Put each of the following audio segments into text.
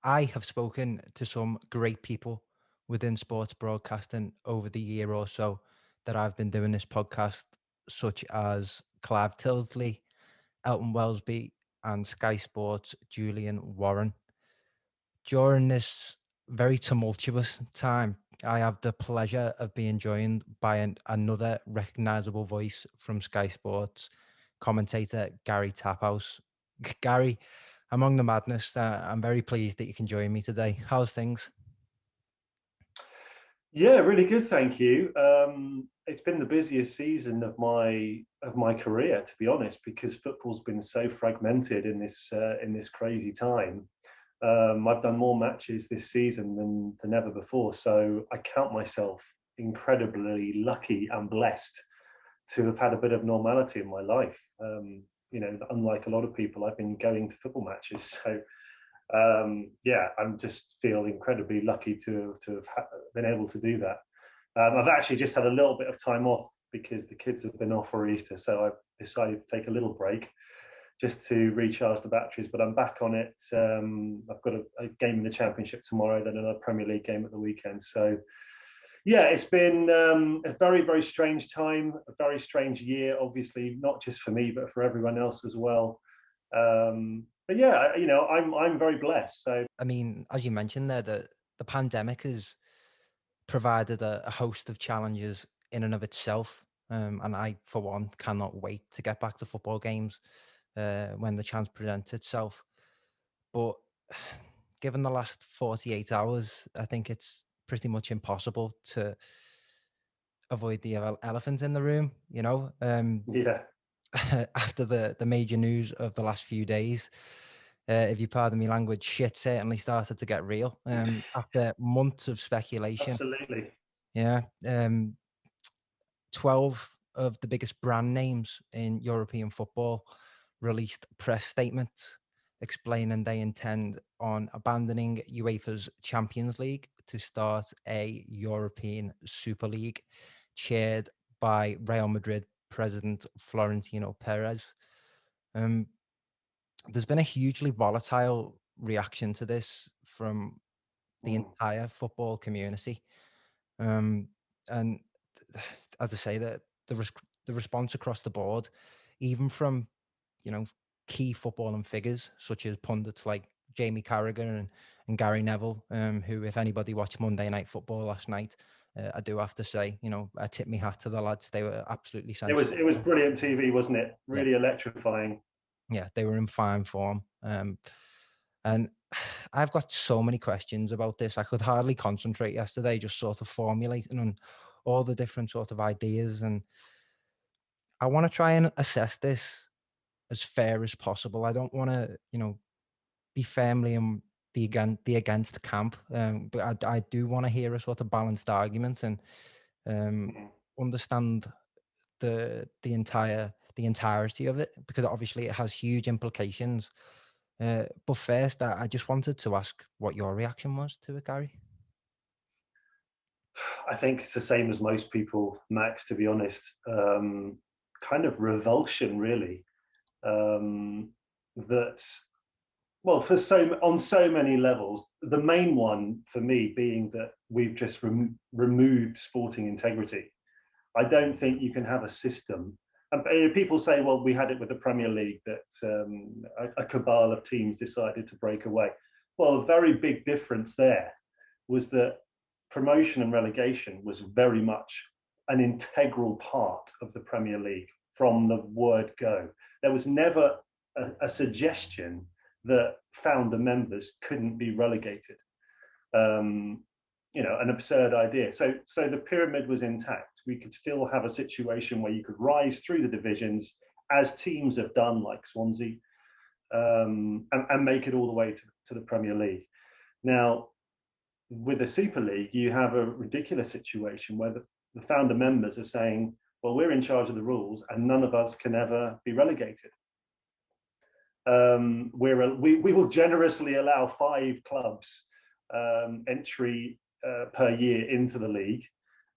I have spoken to some great people within sports broadcasting over the year or so that I've been doing this podcast, such as Clive Tilsley, Elton Wellesby, and Sky Sports' Julian Warren. During this very tumultuous time, I have the pleasure of being joined by another recognizable voice from Sky Sports, commentator Gary Taphouse. Gary, among the madness, I'm very pleased that you can join me today. How's things? Yeah, really good, thank you. It's been the busiest season of my career, to be honest, because football's been so fragmented in this crazy time. I've done more matches this season than ever before, so I count myself incredibly lucky and blessed to have had a bit of normality in my life. Unlike a lot of people, I've been going to football matches, so yeah, I'm just feel incredibly lucky to have been able to do that. I've actually just had a little bit of time off because the kids have been off for Easter, so I've decided to take a little break just to recharge the batteries. But I'm back on it. I've got a game in the Championship tomorrow, then another Premier League game at the weekend. So yeah, it's been a very, very strange time, a very strange year, obviously, not just for me, but for everyone else as well. But yeah, I'm very blessed. So I mean, as you mentioned there, the pandemic has provided a host of challenges in and of itself. And I, for one, cannot wait to get back to football games when the chance presents itself. But given the last 48 hours, I think it's pretty much impossible to avoid the elephant in the room, yeah, after the major news of the last few days. If you pardon me language, shit certainly started to get real. After months of speculation, absolutely. yeah, 12 of the biggest brand names in European football released press statements explaining they intend on abandoning UEFA's Champions League to start a European Super League chaired by Real Madrid president Florentino Perez. Um, there's been a hugely volatile reaction to this from the Mm. entire football community. Um, and as I say, the response across the board, even from you know key footballing figures such as pundits like Jamie Carragher and Gary Neville, who, if anybody watched Monday Night Football last night, I do have to say, I tip my hat to the lads. They were absolutely It was sensational. brilliant TV, wasn't it? Yeah, Really electrifying. yeah, they were in fine form. And I've got so many questions about this. I could hardly concentrate yesterday, just sort of formulating on all the different sort of ideas. And I want to try and assess this as fair as possible. I don't want to, be firmly in the against camp, but I do want to hear a sort of balanced argument and um, Mm. understand the entirety of it, because obviously it has huge implications. But first, I just wanted to ask what your reaction was to it, Gary. I think it's the same as most people, Max, to be honest. Kind of revulsion, really. That well, on so many levels. The main one for me being that we've just removed sporting integrity. I don't think you can have a system. And people say, well, we had it with the Premier League that a cabal of teams decided to break away. Well, a very big difference there was that promotion and relegation was very much an integral part of the Premier League from the word go. There was never a suggestion that founder members couldn't be relegated. Um, an absurd idea. So the pyramid was intact. We could still have a situation where you could rise through the divisions as teams have done, like Swansea, and make it all the way to the Premier League. Now, with the Super League, you have a ridiculous situation where the founder members are saying, well, we're in charge of the rules and none of us can ever be relegated. We will generously allow 5 clubs entry per year into the league.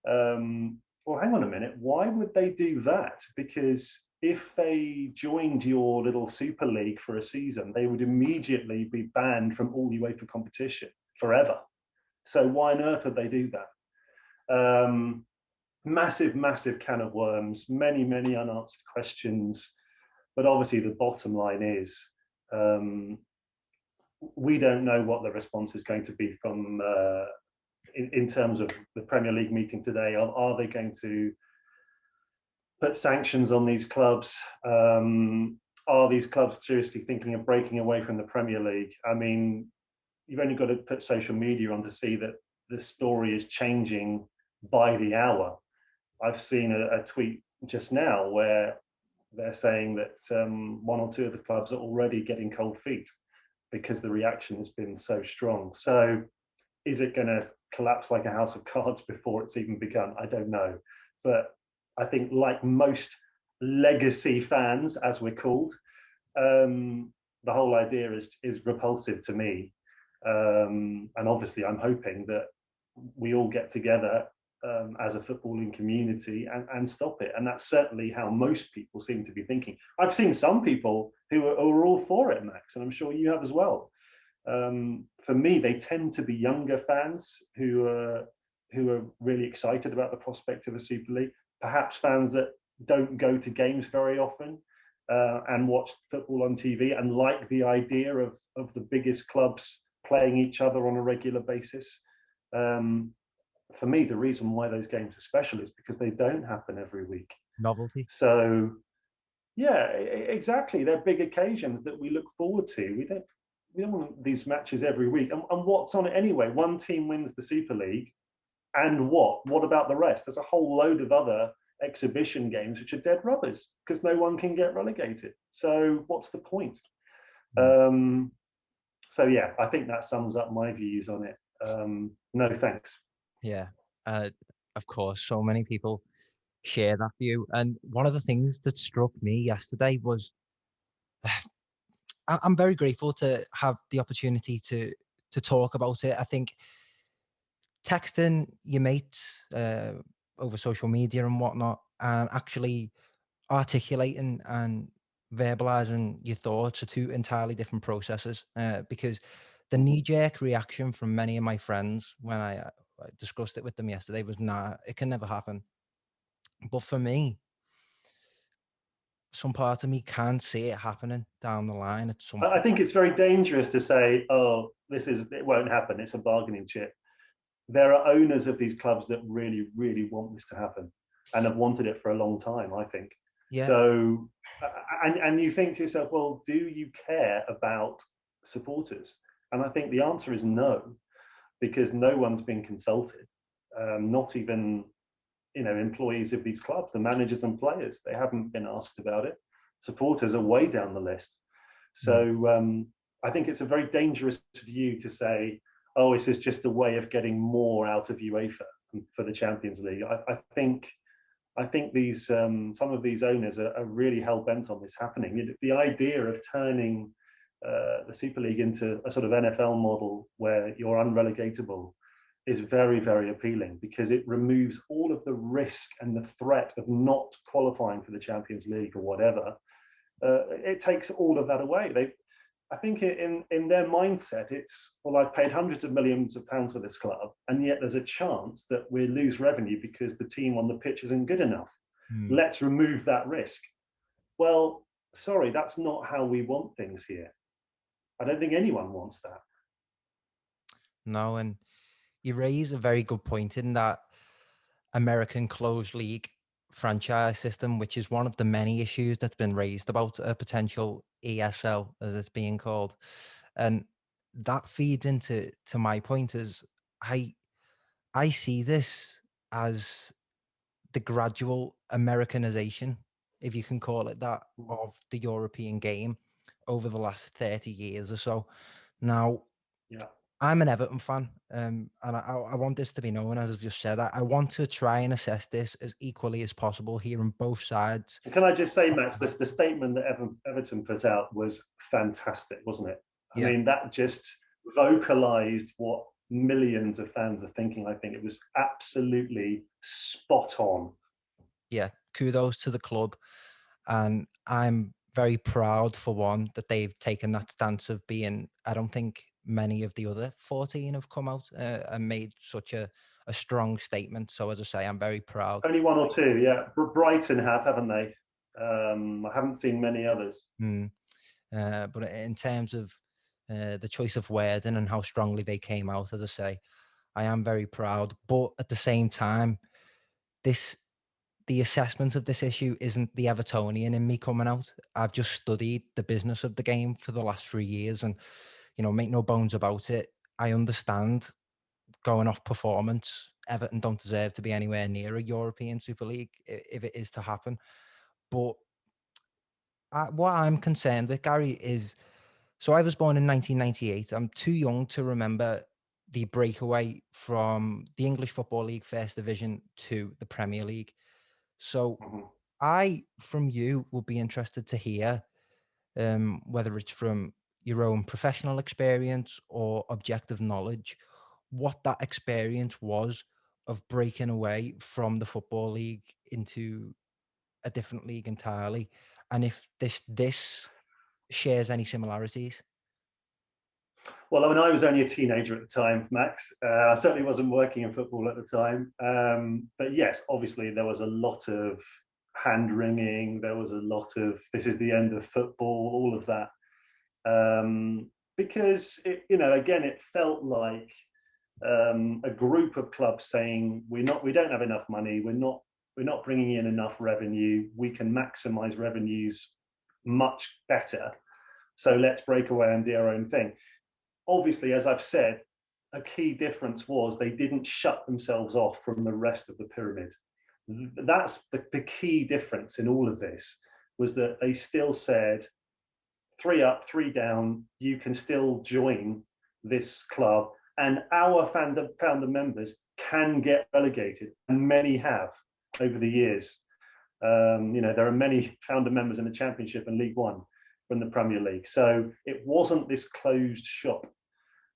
Well, hang on a minute. Why would they do that? Because if they joined your little Super League for a season, they would immediately be banned from all UEFA competition forever. So why on earth would they do that? Massive, massive can of worms, many, many unanswered questions. But obviously the bottom line is we don't know what the response is going to be from in terms of the Premier League meeting today. Are they going to put sanctions on these clubs? Are these clubs seriously thinking of breaking away from the Premier League? I mean, you've only got to put social media on to see that the story is changing by the hour. I've seen a tweet just now where they're saying that one or two of the clubs are already getting cold feet because the reaction has been so strong. So is it going to collapse like a house of cards before it's even begun? I don't know. But I think like most legacy fans, as we're called, the whole idea is repulsive to me. And obviously I'm hoping that we all get together as a footballing community and stop it. And that's certainly how most people seem to be thinking. I've seen some people who are all for it, Max, and I'm sure you have as well. For me, they tend to be younger fans who are really excited about the prospect of a Super League, perhaps fans that don't go to games very often and watch football on TV and like the idea of the biggest clubs playing each other on a regular basis. For me, the reason why those games are special is because they don't happen every week. Novelty. So, yeah, exactly. They're big occasions that we look forward to. We don't want these matches every week. And what's on it anyway? One team wins the Super League, and what? What about the rest? There's a whole load of other exhibition games which are dead rubbers because no one can get relegated. So what's the point? So yeah, I think that sums up my views on it. No thanks. Yeah, of course, so many people share that view. And one of the things that struck me yesterday was I'm very grateful to have the opportunity to talk about it. I think texting your mates over social media and whatnot, and actually articulating and verbalizing your thoughts are two entirely different processes. Because the knee-jerk reaction from many of my friends when I discussed it with them yesterday was, nah, it can never happen. But for me, some part of me can see it happening down the line at some I point. think it's very dangerous to say, "Oh, it won't happen. It's a bargaining chip." There are owners of these clubs that really, really want this to happen and have wanted it for a long time, I think. Yeah, So, and you think to yourself, well, do you care about supporters? And I think the answer is no, because no one's been consulted, not even employees of these clubs, the managers and players. They haven't been asked about it. Supporters are way down the list. So I think it's a very dangerous view to say, oh, this is just a way of getting more out of UEFA for the Champions League. I think these some of these owners are really hell bent on this happening. The idea of turning the Super League into a sort of NFL model where you're unrelegatable is very, very appealing because it removes all of the risk and the threat of not qualifying for the Champions League or whatever. It takes all of that away. I think in their mindset, it's, well, I've paid hundreds of millions of pounds for this club, and yet there's a chance that we lose revenue because the team on the pitch isn't good enough. Let's remove that risk. Well, sorry, that's not how we want things here. I don't think anyone wants that. No, and you raise a very good point in that American closed league franchise system, which is one of the many issues that's been raised about a potential ESL, as it's being called. And that feeds into my point is I see this as the gradual Americanization, if you can call it that, of the European game over the last 30 years or so. Now, Yeah. I'm an Everton fan, and I want this to be known, as I've just said. I want to try and assess this as equally as possible, hearing both sides. And can I just say, Max, the statement that Everton put out was fantastic, wasn't it? I Yeah, mean, that just vocalized what millions of fans are thinking. I think it was absolutely spot on. yeah. Kudos to the club. And I'm very proud, for one, that they've taken that stance of being, I don't think many of the other 14 have come out and made such a strong statement. So as I say, I'm very proud. Only one or two, yeah. Brighton have, haven't they? I haven't seen many others. But in terms of the choice of wording and how strongly they came out, as I say, I am very proud. But at the same time, this the assessment of this issue isn't the Evertonian in me coming out. I've just studied the business of the game for the last 3 years, and make no bones about it. I understand, going off performance, Everton don't deserve to be anywhere near a European Super League if it is to happen. But what I'm concerned with, Gary, is, so I was born in 1998. I'm too young to remember the breakaway from the English Football League First Division to the Premier League. So Mhm. from you, would be interested to hear, whether it's from your own professional experience or objective knowledge, what that experience was of breaking away from the Football League into a different league entirely, and if this shares any similarities. Well, I mean, I was only a teenager at the time, Max. I certainly wasn't working in football at the time. But yes, obviously, there was a lot of hand wringing. There was a lot of "this is the end of football," all of that. Because again, it felt like a group of clubs saying, we don't have enough money. We're not bringing in enough revenue. We can maximize revenues much better. So let's break away and do our own thing. Obviously, as I've said, a key difference was they didn't shut themselves off from the rest of the pyramid. That's the key difference in all of this, was that they still said, 3 up, 3 down, you can still join this club, and our founder members can get relegated, and many have over the years. There are many founder members in the Championship and League One from the Premier League, so it wasn't this closed shop.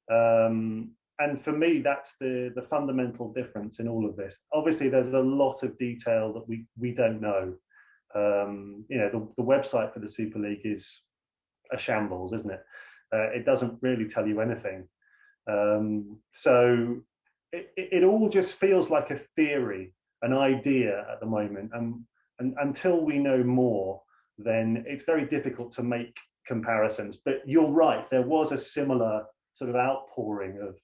And for me, that's the fundamental difference in all of this. Obviously, there's a lot of detail that we don't know. The website for the Super League is a shambles, isn't it? It doesn't really tell you anything. So it all just feels like a theory, an idea at the moment. And until we know more, then it's very difficult to make comparisons. But you're right, there was a similar sort of outpouring of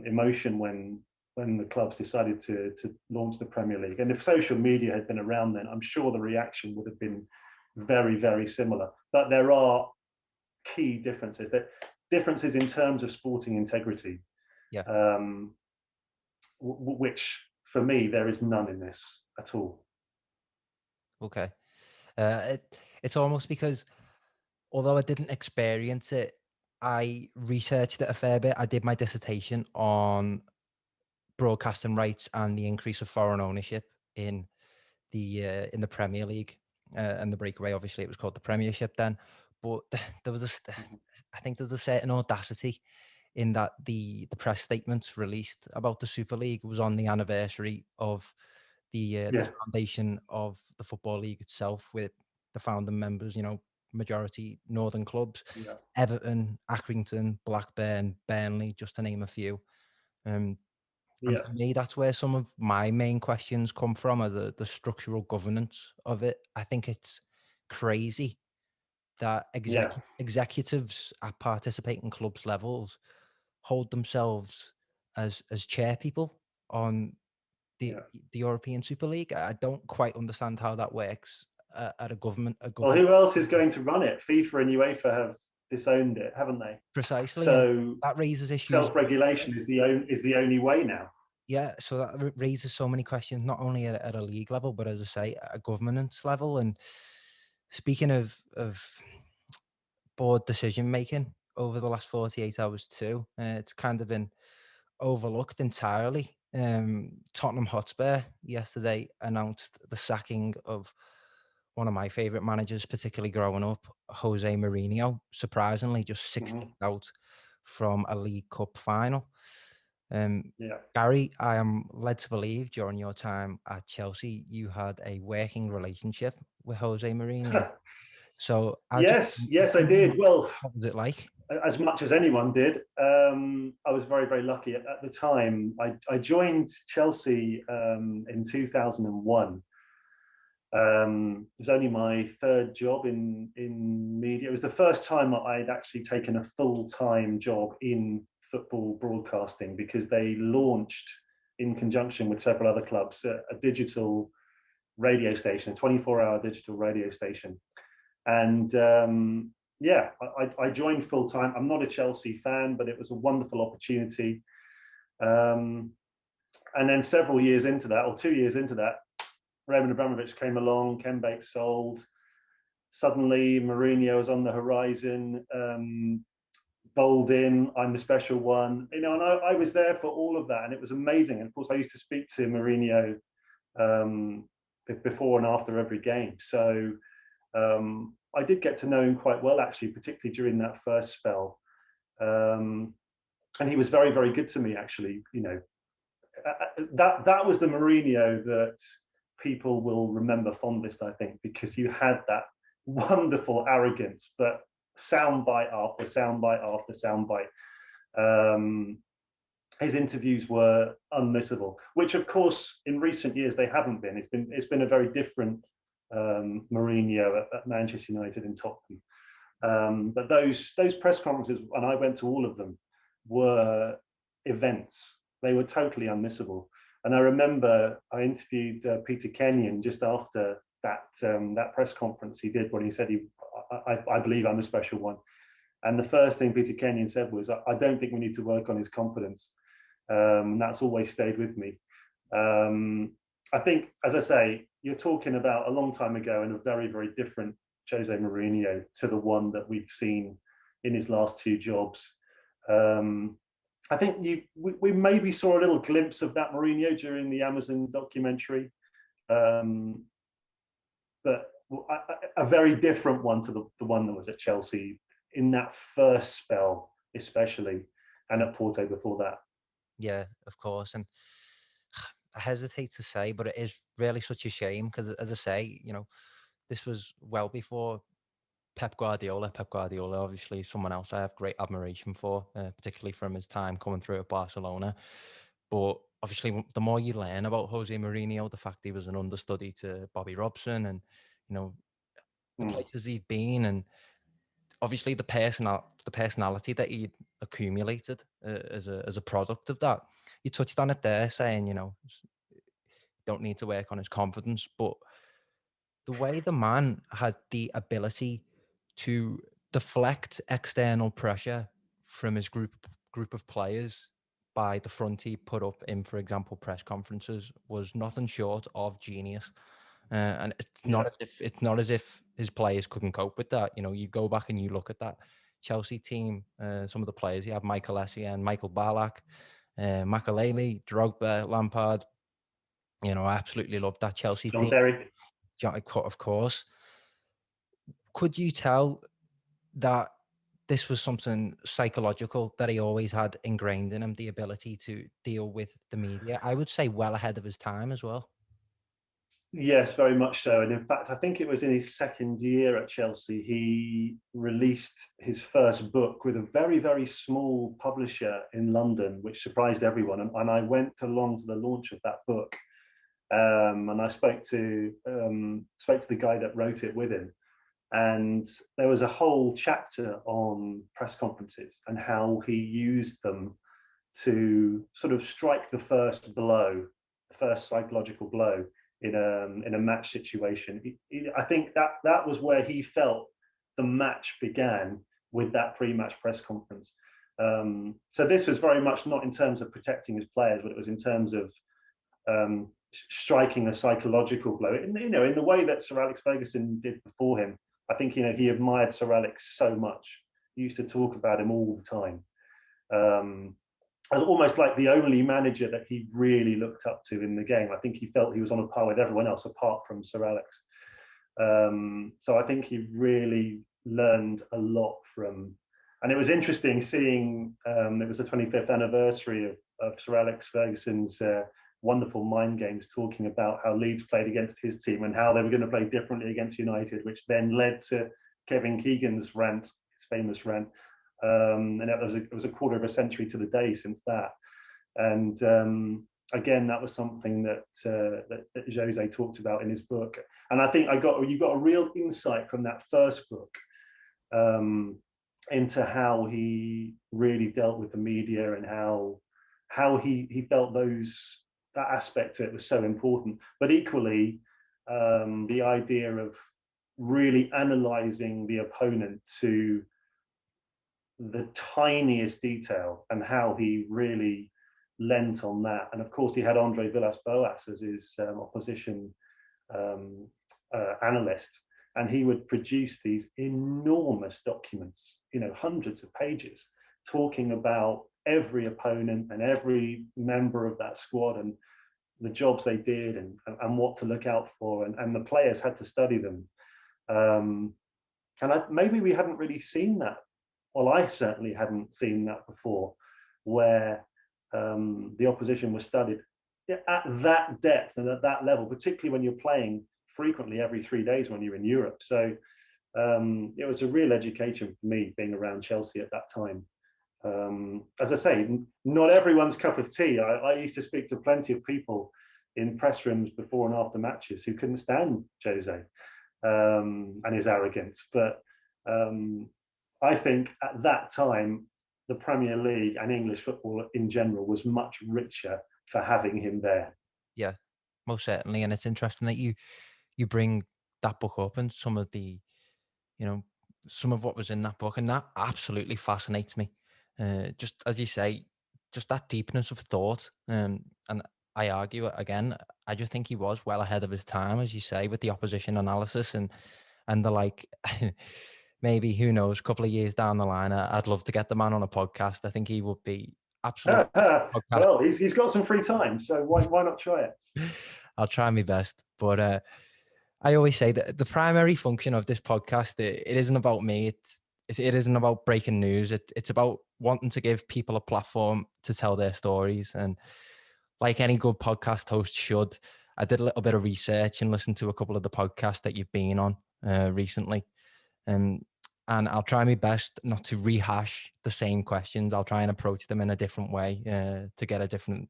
emotion when the clubs decided to launch the Premier League. And if social media had been around then, I'm sure the reaction would have been very, very similar. But there are key differences in terms of sporting integrity, Yeah. Which for me there is none in this at all. Okay. It's almost because, although I didn't experience it, I researched it a fair bit. I did my dissertation on broadcasting rights and the increase of foreign ownership in the Premier League, and the breakaway. Obviously, it was called the Premiership then, but there was I think there was a certain audacity in that the press statements released about the Super League was on the anniversary of the Yeah, foundation of the Football League itself, with the founding members, majority northern clubs, yeah, Everton, Accrington, Blackburn, Burnley, just to name a few. Um, and yeah, for me, that's where some of my main questions come from, are the structural governance of it. I think it's crazy that yeah, executives at participating clubs levels hold themselves as chair people on the yeah. the European Super League. I don't quite understand how that works at a Well, government who else is level. going to run it? FIFA and UEFA have disowned it, haven't they? Precisely, and So that raises issues. self-regulation is the only way now. Yeah, so that raises so many questions, not only at a league level, but as I say, at a governance level. And speaking of board decision making over the last 48 hours too, it's kind of been overlooked entirely. Tottenham Hotspur yesterday announced the sacking of one of my favourite managers, particularly growing up, Jose Mourinho, surprisingly just 6 days Mhm. out from a League Cup final. Yeah. Gary, I am led to believe during your time at Chelsea, you had a working relationship with Jose Mourinho. So Yes, I did. Well, what was it like? as much as anyone did. I was very, very lucky at the time. I joined Chelsea in 2001. It was only my third job in media. It was the first time that I'd actually taken a full-time job in football broadcasting, because they launched, in conjunction with several other clubs, a digital radio station, a 24-hour digital radio station. And yeah, I joined full time. I'm not a Chelsea fan, but it was a wonderful opportunity. And then several years into that, or 2 years into that, Roman Abramovich came along, Ken Bates sold. Suddenly, Mourinho was on the horizon. Bowled in, I'm the special one, and I was there for all of that, and it was amazing. And of course, I used to speak to Mourinho before and after every game. So I did get to know him quite well, actually, particularly during that first spell. And he was very, very good to me, actually. That was the Mourinho that people will remember fondest, I think, because you had that wonderful arrogance, but soundbite after soundbite after soundbite. His interviews were unmissable, which, of course, in recent years they haven't been. It's been a very different Mourinho at Manchester United and Tottenham. But those press conferences, and I went to all of them, were events. They were totally unmissable. And I remember I interviewed Peter Kenyon just after that press conference he did, when he said, I believe I'm a special one. And the first thing Peter Kenyon said was, I don't think we need to work on his confidence. That's always stayed with me. I think, as I say, you're talking about a long time ago and a very, very different Jose Mourinho to the one that we've seen in his last two jobs. I think we maybe saw a little glimpse of that Mourinho during the Amazon documentary, but a very different one to the one that was at Chelsea in that first spell, especially, and at Porto before that. Yeah, of course. And I hesitate to say, but it is really such a shame because, as I say, this was well before Pep Guardiola. Pep Guardiola, obviously, someone else I have great admiration for, particularly from his time coming through at Barcelona. But obviously, the more you learn about Jose Mourinho, the fact he was an understudy to Bobby Robson, and the places he'd been, and obviously the personality that he'd accumulated as a product of that. You touched on it there, saying don't need to work on his confidence, but the way the man had the ability to deflect external pressure from his group of players by the front he put up in, for example, press conferences, was nothing short of genius. And it's not as if his players couldn't cope with that. You go back and you look at that Chelsea team, some of the players you have: Michael Essien, Michael Ballack, Makelele, Drogba, Lampard. I absolutely love that Chelsea John team. Terry. Of course. Could you tell that this was something psychological that he always had ingrained in him, the ability to deal with the media? I would say well ahead of his time as well. Yes, very much so. And in fact, I think it was in his second year at Chelsea, he released his first book with a very, very small publisher in London, which surprised everyone. And I went along to the launch of that book. And I spoke to the guy that wrote it with him. And there was a whole chapter on press conferences and how he used them to sort of strike the first blow, the first psychological blow in a match situation. I think that was where he felt the match began, with that pre-match press conference. So this was very much not in terms of protecting his players, but it was in terms of striking a psychological blow. In the way that Sir Alex Ferguson did before him. I think he admired Sir Alex so much. He used to talk about him all the time. As almost like the only manager that he really looked up to in the game. I think he felt he was on a par with everyone else apart from Sir Alex. So I think he really learned a lot from, and it was interesting seeing, it was the 25th anniversary of Sir Alex Ferguson's wonderful mind games, talking about how Leeds played against his team and how they were going to play differently against United, which then led to Kevin Keegan's rant, his famous rant. And it was a quarter of a century to the day since that. And again, that was something that Jose talked about in his book. And I think you got a real insight from that first book into how he really dealt with the media and how he felt that aspect to it was so important. But equally, the idea of really analyzing the opponent to the tiniest detail and how he really lent on that. And of course, he had Andre Villas-Boas as his opposition analyst, and he would produce these enormous documents, hundreds of pages, talking about every opponent and every member of that squad and the jobs they did and what to look out for, and the players had to study them. Maybe we hadn't really seen that. Well, I certainly hadn't seen that before, where the opposition was studied at that depth and at that level, particularly when you're playing frequently every 3 days when you're in Europe. So it was a real education for me being around Chelsea at that time. As I say, not everyone's cup of tea. I used to speak to plenty of people in press rooms before and after matches who couldn't stand Jose and his arrogance. But I think at that time, the Premier League and English football in general was much richer for having him there. Yeah, most certainly. And it's interesting that you bring that book up and some of the, some of what was in that book, and that absolutely fascinates me. Just as you say, just that deepness of thought. And I argue again, I just think he was well ahead of his time, as you say, with the opposition analysis and the like. Maybe, who knows, a couple of years down the line, I'd love to get the man on a podcast. I think he would be absolutely well, he's got some free time, so why not try it? I'll try my best. But I always say that the primary function of this podcast, it isn't about me. It isn't about breaking news. It's about wanting to give people a platform to tell their stories. And like any good podcast host should, I did a little bit of research and listened to a couple of the podcasts that you've been on recently. And I'll try my best not to rehash the same questions. I'll try and approach them in a different way to get a different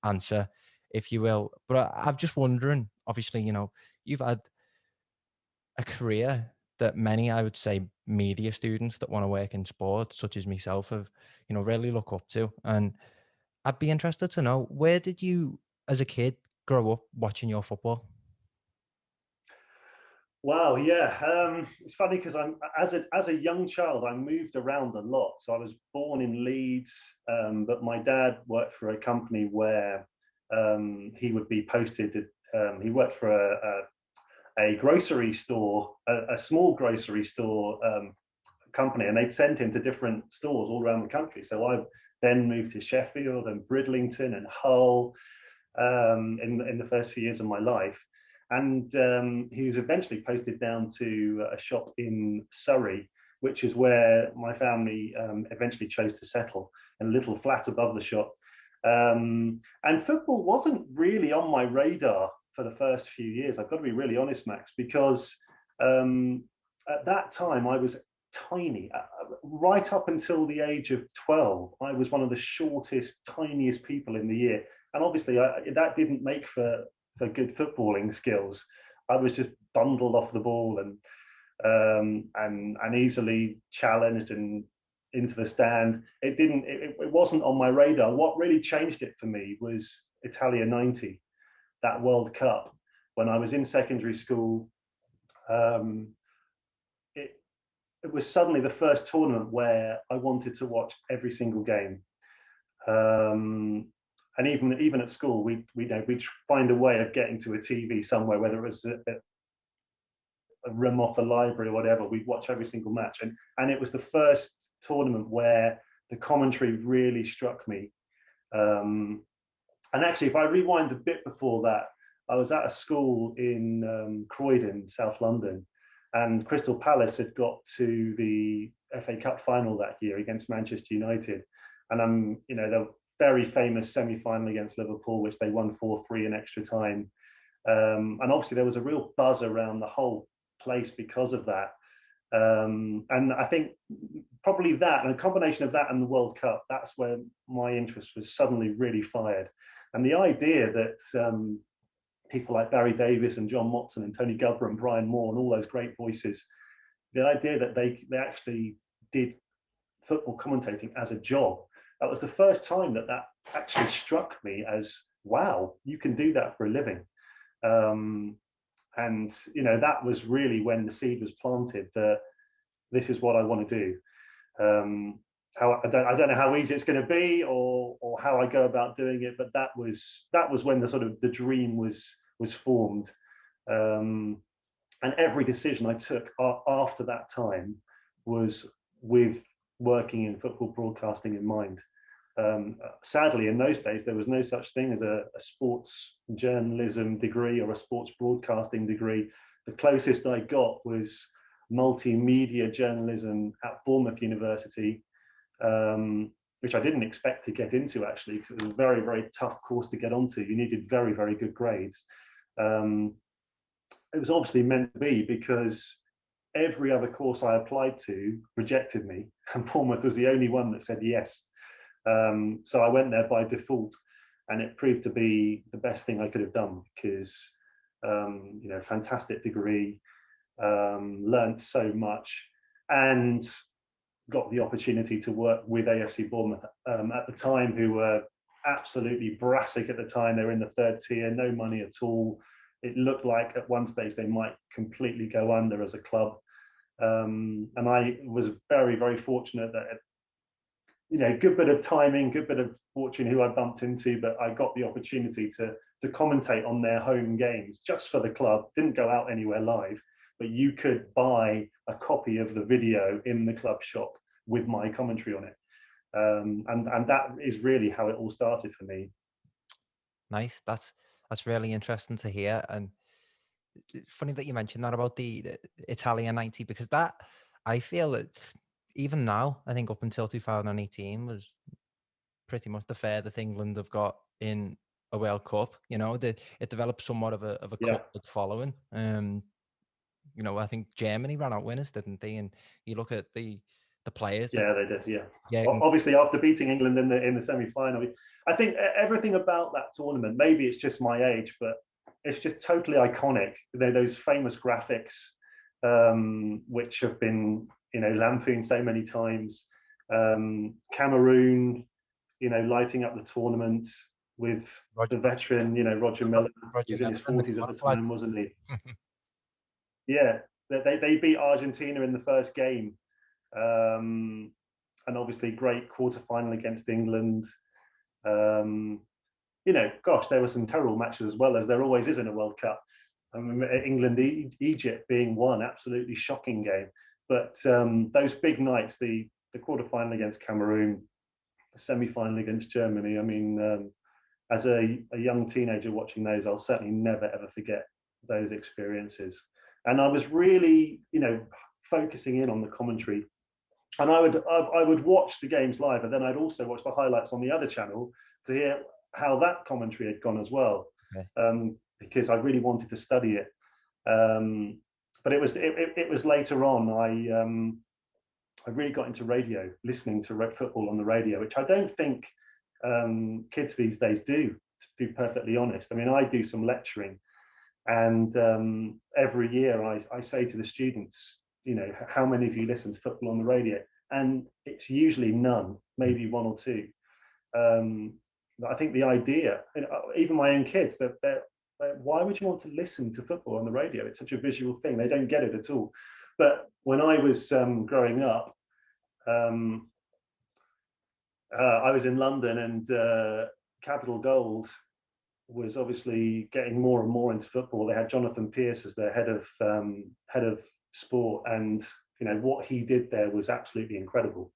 answer, if you will. But I'm just wondering, obviously, you've had a career that many, I would say, media students that want to work in sport, such as myself, have, really look up to. And I'd be interested to know, where did you, as a kid, grow up watching your football? Wow, yeah. It's funny because as a young child, I moved around a lot. So I was born in Leeds, but my dad worked for a company where he would be posted. He worked for a grocery store, a small grocery store company, and they'd send him to different stores all around the country. So I then moved to Sheffield and Bridlington and Hull in the first few years of my life. And he was eventually posted down to a shop in Surrey, which is where my family eventually chose to settle, in a little flat above the shop. And football wasn't really on my radar for the first few years. I've got to be really honest, Max, because at that time I was tiny. Right up until the age of 12, I was one of the shortest, tiniest people in the year. And obviously that didn't make for good footballing skills. I was just bundled off the ball and easily challenged and into the stand. It wasn't on my radar. What really changed it for me was Italia 90, that World Cup. When I was in secondary school, it was suddenly the first tournament where I wanted to watch every single game. And even at school, we'd find a way of getting to a TV somewhere, whether it was a room off the library or whatever. We'd watch every single match, and it was the first tournament where the commentary really struck me. And actually, if I rewind a bit before that, I was at a school in Croydon, South London, and Crystal Palace had got to the FA Cup final that year against Manchester United, and very famous semi-final against Liverpool, which they won 4-3 in extra time. And obviously there was a real buzz around the whole place because of that. And I think probably that, and a combination of that and the World Cup, that's where my interest was suddenly really fired. And the idea that people like Barry Davies and John Motson and Tony Gubber and Brian Moore and all those great voices, the idea that they actually did football commentating as a job, that was the first time that actually struck me as, wow, you can do that for a living. And that was really when the seed was planted that this is what I want to do. I don't know how easy it's going to be or how I go about doing it, but that was when the sort of the dream was formed. And every decision I took after that time was with working in football broadcasting in mind. Sadly, in those days, there was no such thing as a sports journalism degree or a sports broadcasting degree. The closest I got was multimedia journalism at Bournemouth University, which I didn't expect to get into, actually, because it was a very, very tough course to get onto. You needed very, very good grades. It was obviously meant to be, because every other course I applied to rejected me, and Bournemouth was the only one that said yes. So I went there by default, and it proved to be the best thing I could have done, because fantastic degree, learned so much, and got the opportunity to work with AFC Bournemouth at the time, who were absolutely brassic at the time. They were in the third tier, no money at all. It looked like at one stage they might completely go under as a club. And I was very, very fortunate that, good bit of timing, good bit of fortune who I bumped into, but I got the opportunity to commentate on their home games just for the club. Didn't go out anywhere live, but you could buy a copy of the video in the club shop with my commentary on it. And that is really how it all started for me. Nice. That's really interesting to hear. And it's funny that you mentioned that about the Italian 90, because that, I feel that even now, I think up until 2018 was pretty much the furthest England have got in a World Cup. It developed somewhat of a cult following. I think Germany ran out winners, didn't they? And you look at the players. Yeah, they did. Yeah. Obviously, after beating England in the semi-final, I think everything about that tournament, maybe it's just my age, but it's just totally iconic. Those famous graphics, which have been lampooned so many times. Cameroon, lighting up the tournament with the veteran, Roger Miller. He was in his 40s at the time, wasn't he? Yeah, they beat Argentina in the first game. And obviously great quarterfinal against England. Gosh, there were some terrible matches as well, as there always is in a World Cup. I mean, England, Egypt being one absolutely shocking game. But those big nights, the quarterfinal against Cameroon, the semi-final against Germany, I mean, as a young teenager watching those, I'll certainly never, ever forget those experiences. And I was really, focusing in on the commentary. And I would watch the games live, and then I'd also watch the highlights on the other channel to hear how that commentary had gone as well, because I really wanted to study it. But it was later on I really got into radio, listening to football on the radio, which I don't think kids these days do, to be perfectly honest. I mean, I do some lecturing, and every year I say to the students, how many of you listen to football on the radio? And it's usually none, maybe one or two. I think the idea, even my own kids, they're why would you want to listen to football on the radio? It's such a visual thing. They don't get it at all. But when I was growing up, I was in London, and Capital Gold was obviously getting more and more into football. They had Jonathan Pearce as their head of sport, and what he did there was absolutely incredible.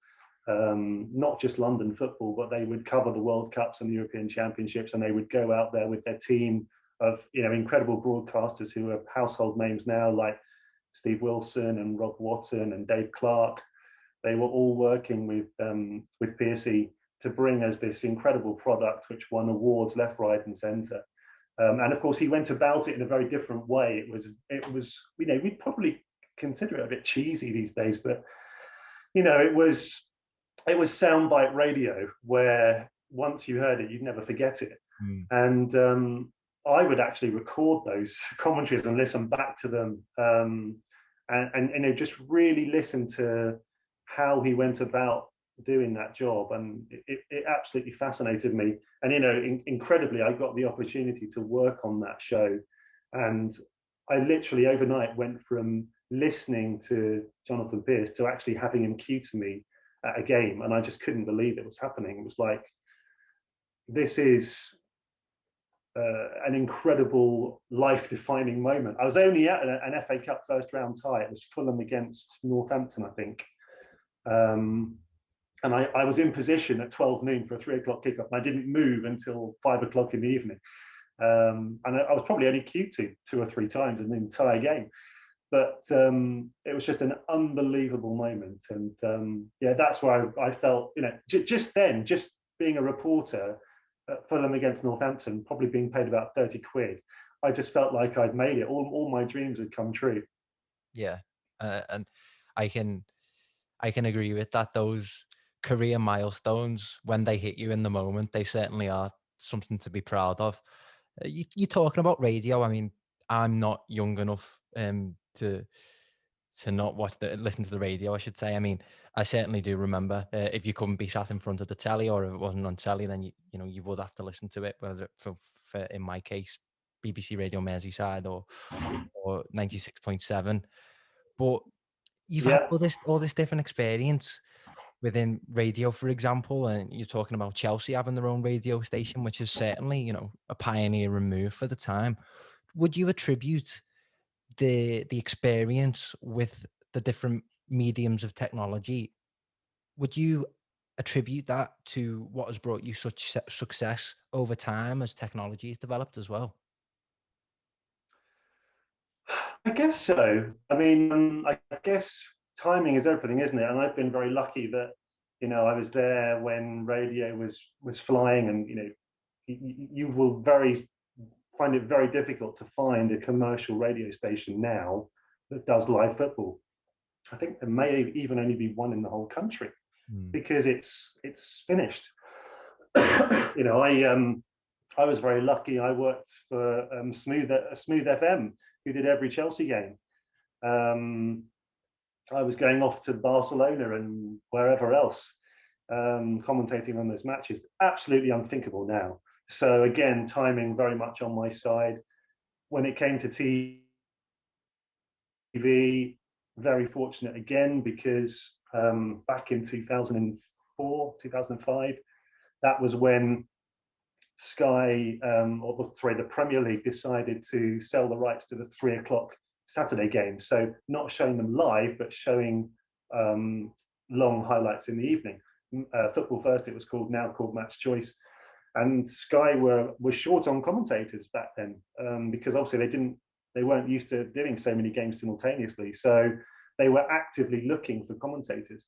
Not just London football, but they would cover the World Cups and the European Championships, and they would go out there with their team of incredible broadcasters who are household names now, like Steve Wilson and Rob Watson and Dave Clark. They were all working with Pearcey to bring us this incredible product which won awards left, right, and centre. And of course, he went about it in a very different way. It was, you know, we'd probably consider it a bit cheesy these days, but you know, it was soundbite radio where once you heard it, you'd never forget it. And I would actually record those commentaries and listen back to them, and you know, just really listen to how he went about doing that job, and it absolutely fascinated me. And you know, incredibly, I got the opportunity to work on that show, and I literally overnight went from listening to Jonathan Pearce to actually having him cue to me at a game, and I just couldn't believe it was happening. It was like, this is an incredible life-defining moment. I was only at an FA Cup first round tie. It was Fulham against Northampton, I think. And I was in position at 12 noon for a 3 o'clock kickoff, and I didn't move until 5 o'clock in the evening. And I was probably only cued to 2 or 3 times in the entire game. But it was just an unbelievable moment. And yeah, that's why I felt, you know, just being a reporter at Fulham against Northampton, probably being paid about 30 quid, I just felt like I'd made it. All my dreams had come true. Yeah. And I can agree with that. Those career milestones, when they hit you in the moment, they certainly are something to be proud of. You're talking about radio. I mean, I'm not young enough to not listen to the radio, I should say. I mean, I certainly do remember if you couldn't be sat in front of the telly, or if it wasn't on telly, then you know, you would have to listen to it, whether for in my case, BBC Radio Merseyside or 96.7. But you've had all this different experience within radio, for example, and you're talking about Chelsea having their own radio station, which is certainly, you know, a pioneering move for the time. Would you attribute the experience with the different mediums of technology, would you attribute that to what has brought you such success over time as technology has developed as well? I guess so. I mean, I guess timing is everything, isn't it? And I've been very lucky that, you know, I was there when radio was flying, and you know, you will find it very difficult to find a commercial radio station now that does live football. I think there may even only be one in the whole country, because it's finished. You know, I was very lucky. I worked for Smooth FM, who did every Chelsea game. I was going off to Barcelona and wherever else, commentating on those matches. Absolutely unthinkable now. So again, timing very much on my side. When it came to TV, very fortunate again, because back in 2004, 2005, that was when Sky, the Premier League decided to sell the rights to the 3 o'clock Saturday games. So not showing them live, but showing long highlights in the evening. Football First, it was called, now called Match Choice. And Sky were short on commentators back then, because obviously they weren't used to doing so many games simultaneously. So they were actively looking for commentators.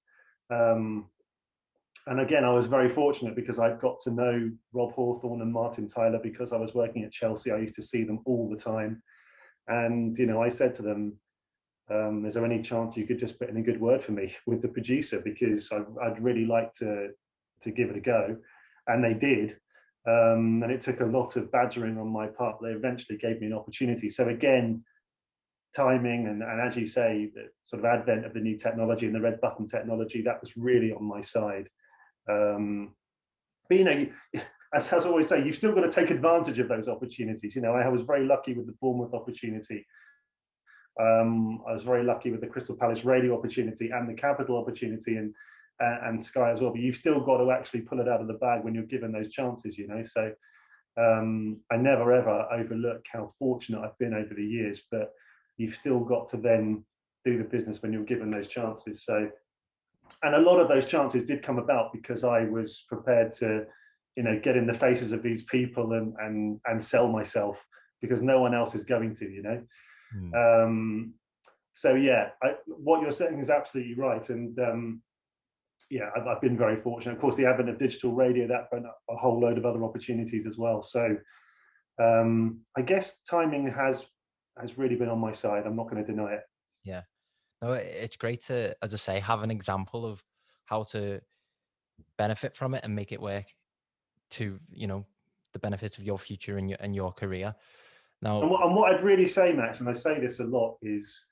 And again, I was very fortunate because I got to know Rob Hawthorne and Martin Tyler because I was working at Chelsea. I used to see them all the time. And, you know, I said to them, is there any chance you could just put in a good word for me with the producer? Because I'd really like to give it a go. And they did. And it took a lot of badgering on my part. They eventually gave me an opportunity. So again, timing and as you say, the sort of advent of the new technology and the red button technology, that was really on my side. But you know, as I always say, you've still got to take advantage of those opportunities. You know, I was very lucky with the Bournemouth opportunity. I was very lucky with the Crystal Palace radio opportunity and the Capital opportunity, and Sky as well. But you've still got to actually pull it out of the bag when you're given those chances. You know, so I never ever overlook how fortunate I've been over the years. But you've still got to then do the business when you're given those chances. So. And a lot of those chances did come about because I was prepared to, you know, get in the faces of these people and sell myself, because no one else is going to, you know. So yeah, what you're saying is absolutely right. And yeah, I've been very fortunate. Of course, the advent of digital radio, that opened up a whole load of other opportunities as well. So I guess timing has really been on my side. I'm not going to deny it. Yeah. No, it's great to, as I say, have an example of how to benefit from it and make it work to, the benefits of your future and your career. Now, And what I'd really say, Max, and I say this a lot, is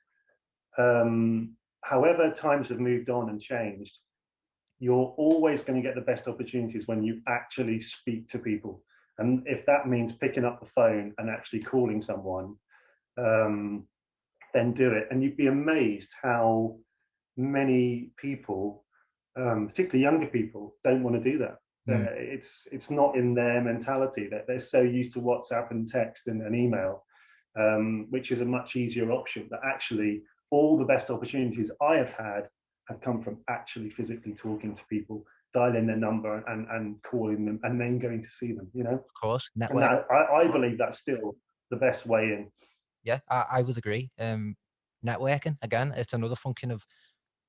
however times have moved on and changed, you're always going to get the best opportunities when you actually speak to people. And if that means picking up the phone and actually calling someone, then do it. And you'd be amazed how many people, particularly younger people, don't want to do that. It's not in their mentality that they're so used to WhatsApp and text and email, which is a much easier option. But actually, all the best opportunities I have come from actually physically talking to people, dialing their number and calling them, and then going to see them. of course, And network. that, I believe that's still the best way in. Yeah, I would agree. Networking, again, it's another function of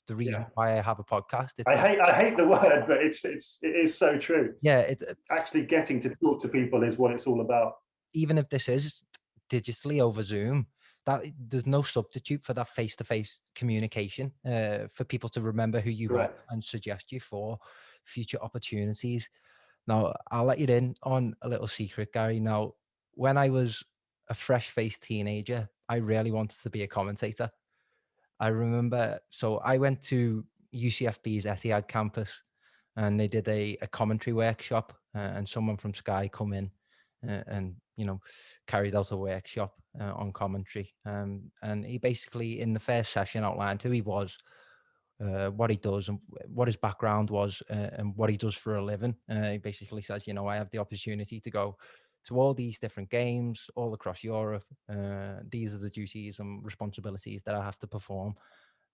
the reason Yeah, why I have a podcast. It's I hate the word, but it is so true. yeah, Actually getting to talk to people is what it's all about. even if this is digitally over Zoom, that there's no substitute for that face-to-face communication, for people to remember who you are Correct. and suggest you for future opportunities. Now, I'll let you in on a little secret, Gary. Now, when I was a fresh-faced teenager, I really wanted to be a commentator. I remember, so I went to UCFB's Etihad Campus, and they did a commentary workshop, and someone from Sky come in, and carried out a workshop on commentary, and he basically in the first session outlined who he was, what he does, and what his background was, and what he does for a living. He basically says, I have the opportunity to go to all these different games all across Europe. These are the duties and responsibilities that I have to perform.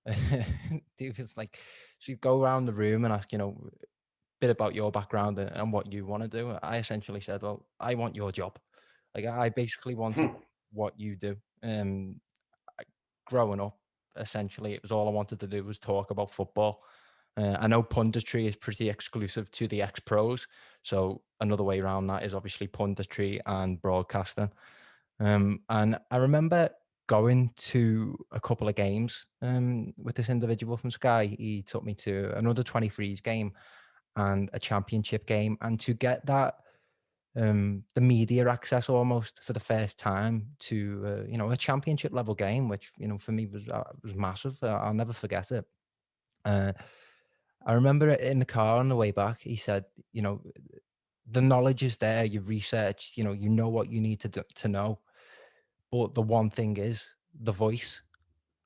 It was like, so you go around the room and ask, bit about your background and what you want to do. I essentially said, well, I want your job. Like, I basically wanted what you do. Growing up, essentially, it was all I wanted to do was talk about football. I know punditry is pretty exclusive to the ex-pros, so another way around that is obviously punditry and broadcasting. And I remember going to a couple of games with this individual from Sky. He took me to another 23s game and a championship game, and to get that the media access almost for the first time to a championship level game, which for me was massive. I'll never forget it. I remember it in the car on the way back. He said, the knowledge is there. You've researched. You know what you need to know. But the one thing is the voice.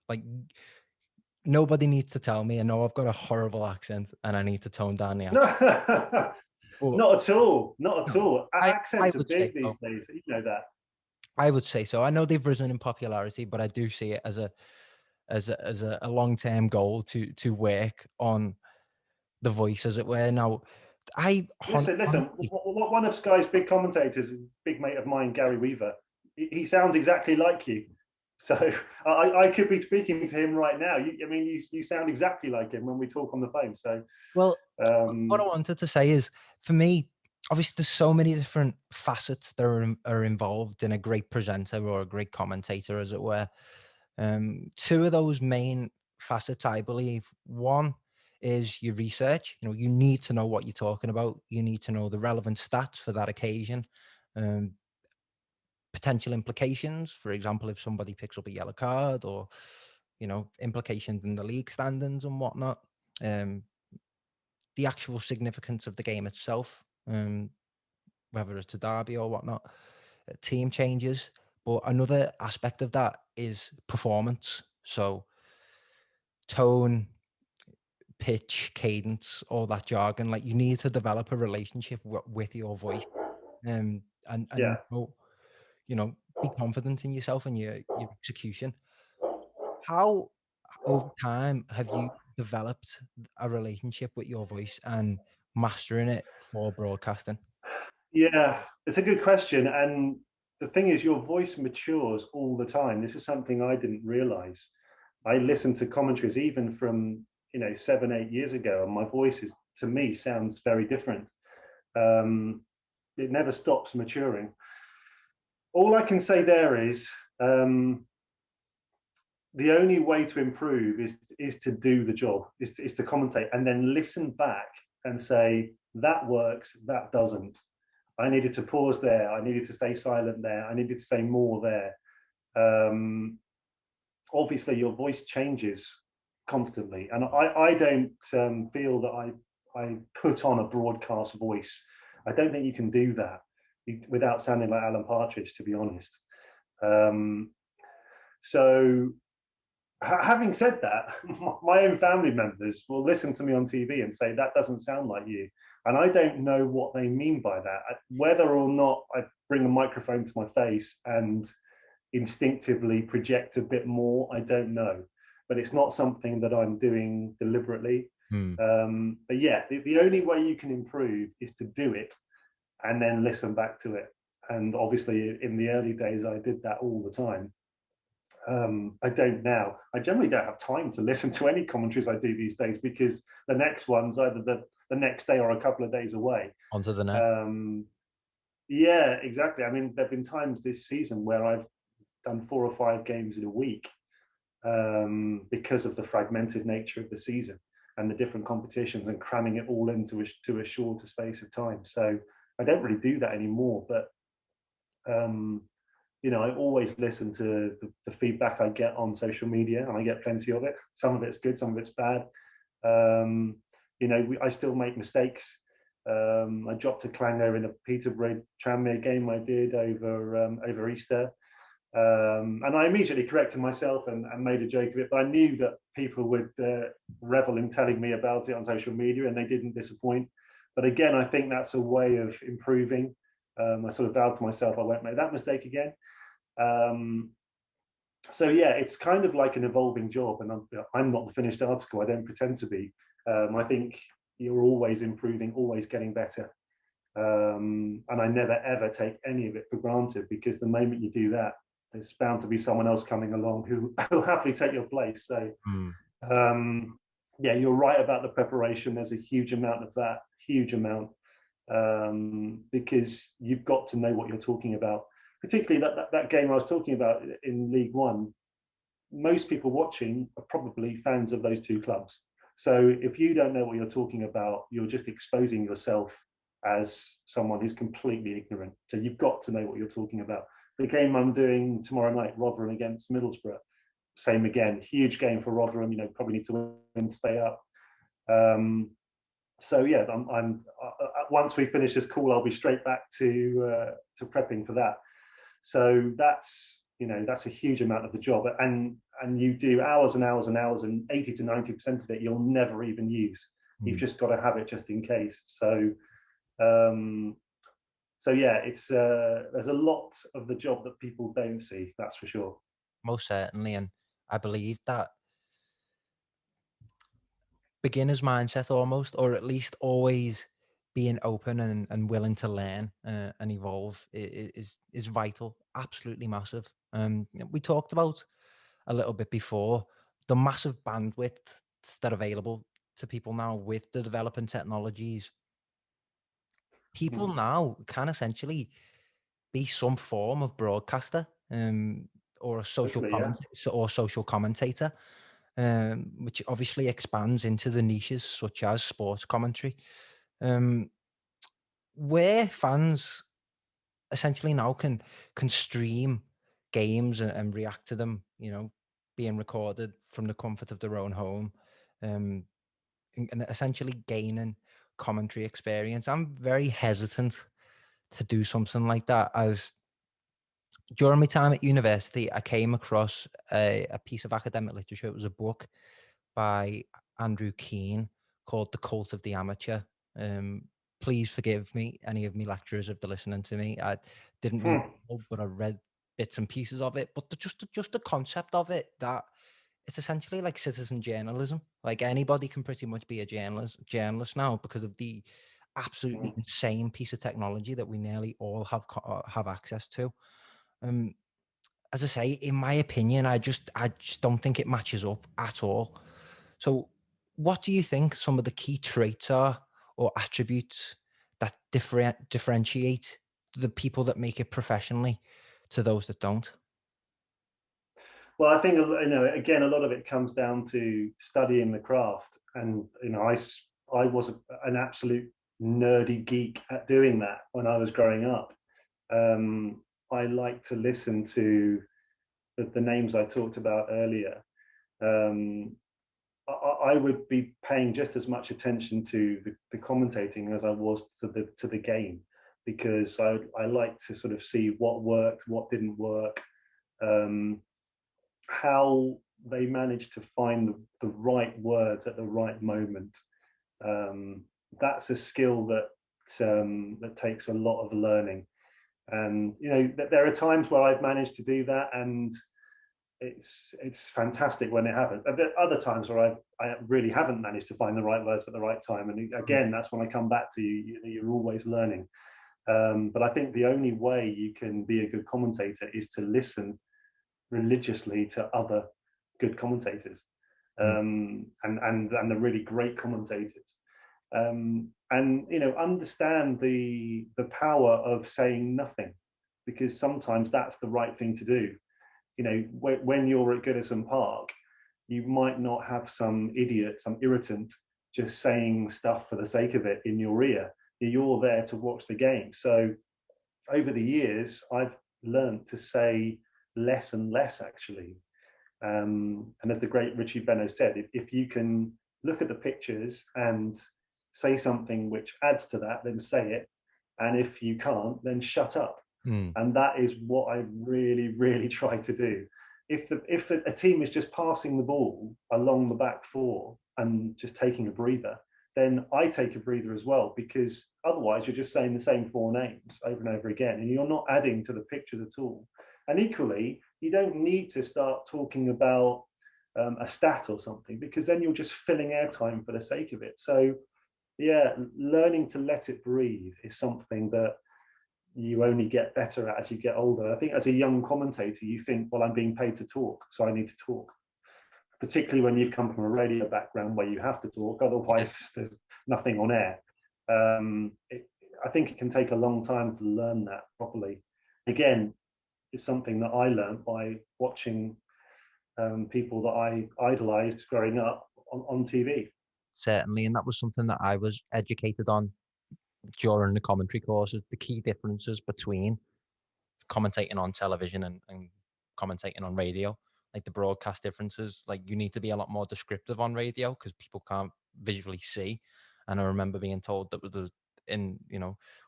Like, nobody needs to tell me. I know I've got a horrible accent and I need to tone down the accent. No, But not at all. Not at no, all. I Accents are would say big these so. days. You know that. I would say so. I know they've risen in popularity, but I do see it as a long-term goal to work on the voice, as it were. Now, Listen. honestly, One of Sky's big commentators, a big mate of mine, Gary Weaver, he sounds exactly like you. So I could be speaking to him right now. You sound exactly like him when we talk on the phone. So well, what I wanted to say is, for me, obviously, there's so many different facets that are involved in a great presenter or a great commentator, as it were. Two of those main facets, I believe. One is your research. You need to know what you're talking about. You need to know the relevant stats for that occasion. Um, Potential implications, for example, if somebody picks up a yellow card, or implications in the league standings and whatnot. Um, the actual significance of the game itself, whether it's a derby or whatnot, team changes. But another aspect of that is performance. So tone, pitch, cadence, all that jargon. Like, you need to develop a relationship with your voice, and yeah. be confident in yourself and your execution. How, over time, have you developed a relationship with your voice and mastering it for broadcasting? Yeah, it's a good question. And the thing is, your voice matures all the time. This is something I didn't realize. I listen to commentaries even from 7, 8 years ago, and my voice is, to me, sounds very different. It never stops maturing. All I can say there is, the only way to improve is to do the job, is to commentate, and then listen back and say, that works, that doesn't. I needed to pause there. I needed to stay silent there. I needed to say more there. Obviously, your voice changes constantly, and I don't feel that I put on a broadcast voice. I don't think you can do that without sounding like Alan Partridge, to be honest. So having said that, my own family members will listen to me on TV and say, that doesn't sound like you. And I don't know what they mean by that. Whether or not I bring a microphone to my face and instinctively project a bit more, I don't know. But it's not something that I'm doing deliberately. But yeah, the only way you can improve is to do it and then listen back to it. And obviously, in the early days, I did that all the time. I don't now. I generally don't have time to listen to any commentaries I do these days, because the next one's either the next day or a couple of days away. On to the next. Yeah, exactly. I mean, there have been times this season where I've done 4 or 5 games in a week, because of the fragmented nature of the season and the different competitions, and cramming it all into a shorter space of time. So I don't really do that anymore. But I always listen to the feedback I get on social media, and I get plenty of it. Some of it's good, some of it's bad. I still make mistakes. I dropped a clanger in a Peterborough Tranmere game I did over Easter. And I immediately corrected myself and made a joke of it. But I knew that people would revel in telling me about it on social media, and they didn't disappoint. But again, I think that's a way of improving. I sort of vowed to myself I won't make that mistake again. So yeah, it's kind of like an evolving job, and I'm not the finished article. I don't pretend to be. I think you're always improving, always getting better. And I never ever take any of it for granted, because the moment you do that, there's bound to be someone else coming along who will happily take your place. So yeah, you're right about the preparation. There's a huge amount of that, huge amount, because you've got to know what you're talking about. Particularly that game I was talking about in League One, most people watching are probably fans of those two clubs. So if you don't know what you're talking about, you're just exposing yourself as someone who's completely ignorant. So you've got to know what you're talking about. The game I'm doing tomorrow night, Rotherham against Middlesbrough, same again, huge game for Rotherham. Probably need to win to stay up. So yeah, I'm once we finish this call, I'll be straight back to prepping for that. So that's a huge amount of the job, and you do hours and hours and hours, and 80 to 90% of it you'll never even use. You've just got to have it just in case. So yeah, it's there's a lot of the job that people don't see, that's for sure. Most certainly, and I believe that beginner's mindset almost, or at least always being open and willing to learn and evolve is vital, absolutely massive. We talked about a little bit before the massive bandwidth that are available to people now with the developing technologies. People now can essentially be some form of broadcaster, or a social commentator, which obviously expands into the niches such as sports commentary, where fans essentially now can stream games and react to them, being recorded from the comfort of their own home, and essentially gaining commentary experience. I'm very hesitant to do something like that, as during my time at university, I came across a piece of academic literature. It was a book by Andrew Keane called The Cult of the Amateur. Please forgive me, any of me lecturers, if they're listening to me. I didn't read the book, but I read bits and pieces of it. But just the concept of it, that it's essentially like citizen journalism. Like anybody can pretty much be a journalist now, because of the absolutely insane piece of technology that we nearly all have access to. As I say, in my opinion, I just don't think it matches up at all. So what do you think some of the key traits are or attributes that differentiate the people that make it professionally to those that don't? Well, I think, again, a lot of it comes down to studying the craft, and I was an absolute nerdy geek at doing that when I was growing up. I like to listen to the names I talked about earlier. Um, I would be paying just as much attention to the commentating as I was to the game, because I like to sort of see what worked, what didn't work, how they managed to find the right words at the right moment. That's a skill that takes a lot of learning, and there are times where I've managed to do that, and it's fantastic when it happens. And there are other times where I really haven't managed to find the right words at the right time, and again, that's when I come back to you're always learning. But I think the only way you can be a good commentator is to listen religiously to other good commentators, and the really great commentators, and understand the power of saying nothing, because sometimes that's the right thing to do. When you're at Goodison Park, you might not have some idiot, some irritant just saying stuff for the sake of it in your ear. You're there to watch the game. So over the years, I've learned to say less and less, actually. And as the great Richie Benno said, if you can look at the pictures and say something which adds to that, then say it. And if you can't, then shut up. And that is what I really, really try to do. If a team is just passing the ball along the back four and just taking a breather, then I take a breather as well, because otherwise you're just saying the same four names over and over again, and you're not adding to the pictures at all. And equally, you don't need to start talking about a stat or something, because then you're just filling airtime for the sake of it. So, yeah, learning to let it breathe is something that you only get better at as you get older. I think as a young commentator, you think, well, I'm being paid to talk, so I need to talk. Particularly when you've come from a radio background where you have to talk, otherwise there's nothing on air. I think it can take a long time to learn that properly. Again, it's something that I learned by watching people that I idolized growing up on TV. Certainly, and that was something that I was educated on during the commentary courses, the key differences between commentating on television and commentating on radio, like the broadcast differences. Like, you need to be a lot more descriptive on radio because people can't visually see. And I remember being told that was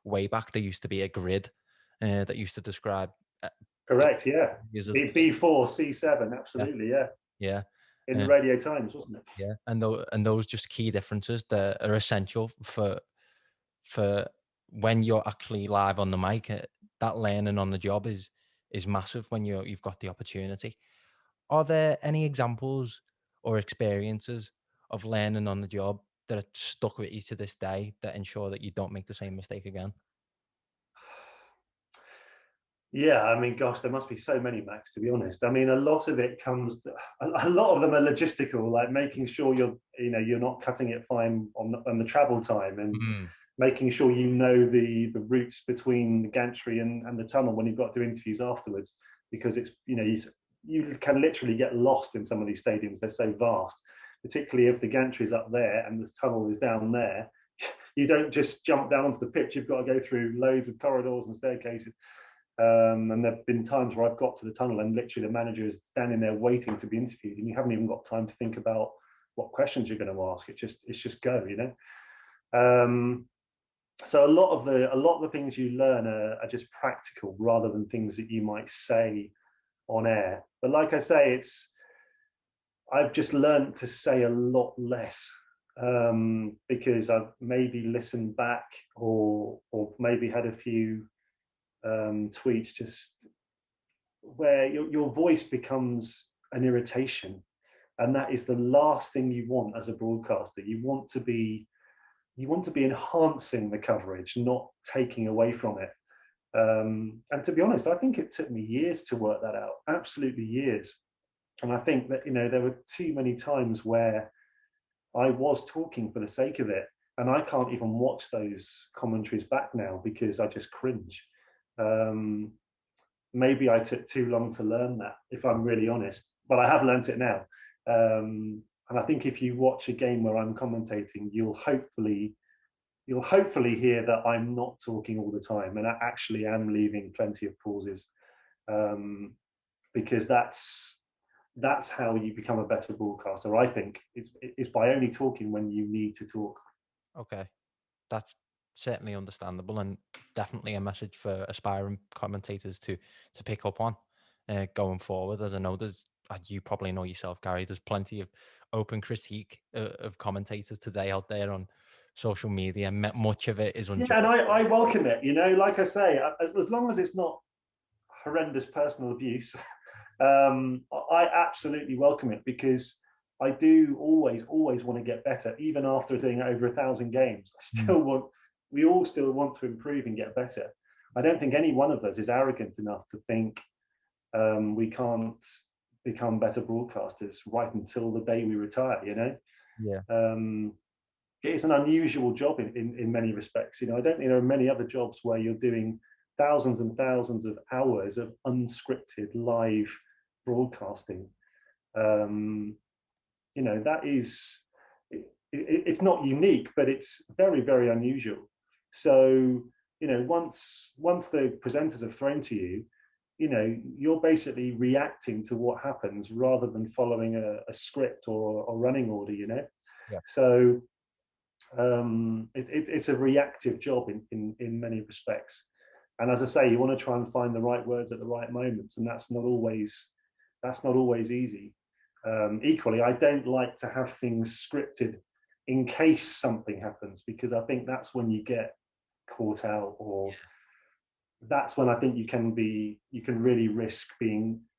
way back, there used to be a grid that used to describe Correct, yeah. B4, C7, yeah, absolutely, yeah. yeah. In the Radio Times, wasn't it? Yeah, and those just key differences that are essential for when you're actually live on the mic. That learning on the job is massive when you've got the opportunity. Are there any examples or experiences of learning on the job that are stuck with you to this day that ensure that you don't make the same mistake again? Yeah, I mean, gosh, there must be so many, Max, to be honest. I mean, a lot of it comes a lot of them are logistical, like making sure you're not cutting it fine on the travel time, and making sure the routes between the gantry and the tunnel when you've got to do interviews afterwards, because it's you can literally get lost in some of these stadiums. They're so vast, particularly if the gantry is up there and the tunnel is down there. You don't just jump down onto the pitch. You've got to go through loads of corridors and staircases. And there have been times where I've got to the tunnel and literally the manager is standing there waiting to be interviewed, and you haven't even got time to think about what questions you're going to ask. It's just go, So a lot of the things you learn are just practical rather than things that you might say on air. But like I say, I've just learned to say a lot less, because I've maybe listened back or maybe had a few tweets just where your voice becomes an irritation, and that is the last thing you want as a broadcaster. You want to be enhancing the coverage, not taking away from it. And to be honest, I think it took me years to work that out, absolutely years. And I think that there were too many times where I was talking for the sake of it. And I can't even watch those commentaries back now because I just cringe. Maybe I took too long to learn that, if I'm really honest, but I have learnt it now. And I think if you watch a game where I'm commentating, you'll hopefully hear that I'm not talking all the time, and I actually am leaving plenty of pauses, because that's how you become a better broadcaster. I think is by only talking when you need to talk. Okay, that's certainly understandable, and definitely a message for aspiring commentators to pick up on going forward. As I know, you probably know yourself, Gary, there's plenty of open critique of commentators today out there on social media, and much of it is Yeah, unjust. and I welcome it. Like I say, as long as it's not horrendous personal abuse, I absolutely welcome it, because I do always want to get better. Even after doing over 1,000 games, we all still want to improve and get better. I don't think any one of us is arrogant enough to think we can't become better broadcasters right until the day we retire. Yeah. It's an unusual job in many respects. I don't think there are many other jobs where you're doing thousands and thousands of hours of unscripted live broadcasting. That is, it's not unique, but it's very, very unusual. So, once the presenters are thrown to you, you're basically reacting to what happens rather than following a script or a running order. Yeah. So it's a reactive job in many respects. And as I say, you want to try and find the right words at the right moments, and that's not always easy. Equally, I don't like to have things scripted in case something happens, because I think that's when you get caught out, or that's when I think you can really risk